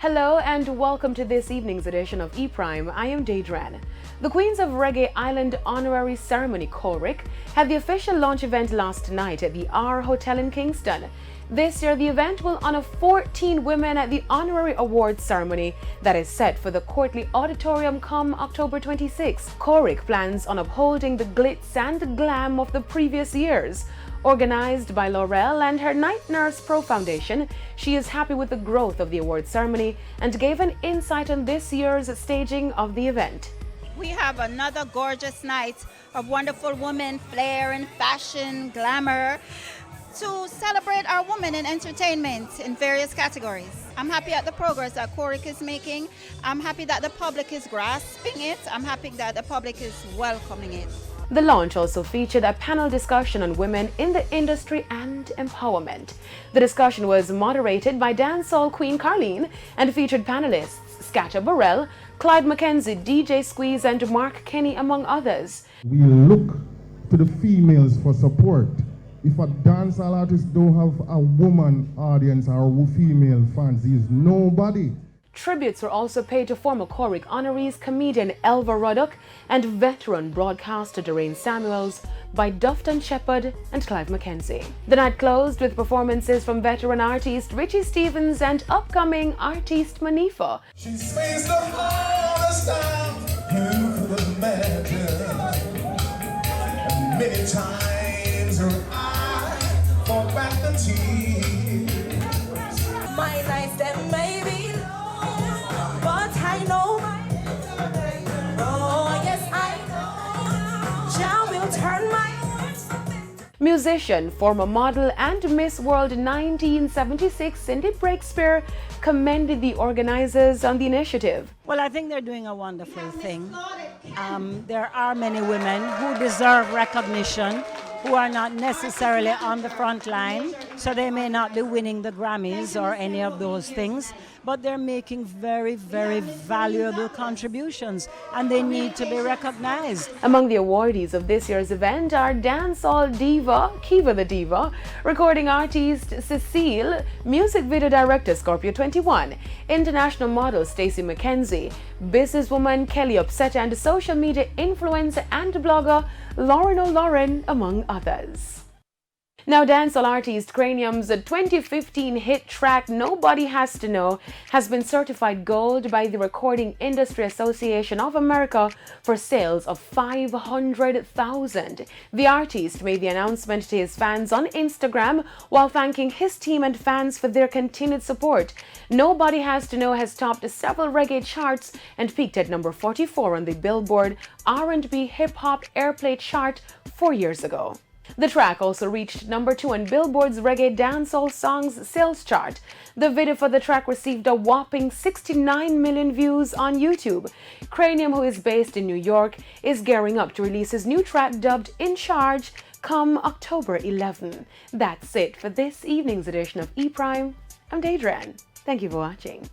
Hello and welcome to this evening's edition of E-Prime. I am Daedran. The Queens of Reggae Island Honorary Ceremony CORIC had the official launch event last night at the R Hotel in Kingston. This year, the event will honor 14 women at the honorary awards ceremony that is set for the Courtly Auditorium come October 26. CORIC plans on upholding the glitz and glam of the previous years. Organized by Laurel and her Night Nurse Pro Foundation, she is happy with the growth of the awards ceremony and gave an insight on this year's staging of the event. We have another gorgeous night of wonderful women, flair and fashion, glamour, to celebrate our women in entertainment in various categories. I'm happy at the progress that CORIC is making. I'm happy that the public is grasping it. I'm happy that the public is welcoming it. The launch also featured a panel discussion on women in the industry and empowerment. The discussion was moderated by dancehall queen Carleen and featured panelists Scatter Burrell, Clyde McKenzie, DJ Squeeze and Mark Kenny among others. We look to the females for support. If a dancehall artist don't have a woman audience or female fans, he is nobody. Tributes were also paid to former CORIC honorees comedian Elva Ruddock and veteran broadcaster Doreen Samuels by Dufton Shepherd and Clive McKenzie. The night closed with performances from veteran artist Richie Stevens and upcoming artist Manifa. She spends the hardest time you could imagine. And many times her eyes fall back the tears. My nights that maybe but I know, oh yes I know, Jah will turn my. Musician, former model and Miss World 1976 Cindy Breakspear commended the organizers on the initiative. Well, I think they're doing a wonderful thing. There are many women who deserve recognition, who are not necessarily on the front line, so they may not be winning the Grammys or any of those things, but they're making very, very valuable contributions, and they need to be recognized. Among the awardees of this year's event are dancehall diva Kiva the Diva, recording artist Cecile, music video director Scorpio 21, international model Stacey McKenzie, businesswoman Kelly Upset, and social media influencer and blogger Lauren O'Lauren, among others. Now, dancehall artist Cranium's 2015 hit track Nobody Has to Know has been certified gold by the Recording Industry Association of America for sales of 500,000. The artist made the announcement to his fans on Instagram while thanking his team and fans for their continued support. Nobody Has to Know has topped several reggae charts and peaked at number 44 on the Billboard R&B Hip Hop Airplay chart 4 years ago. The track also reached number 2 on Billboard's Reggae Dancehall Songs sales chart. The video for the track received a whopping 69 million views on YouTube. Cranium, who is based in New York, is gearing up to release his new track dubbed In Charge come October 11. That's it for this evening's edition of E-Prime. I'm Daedran. Thank you for watching.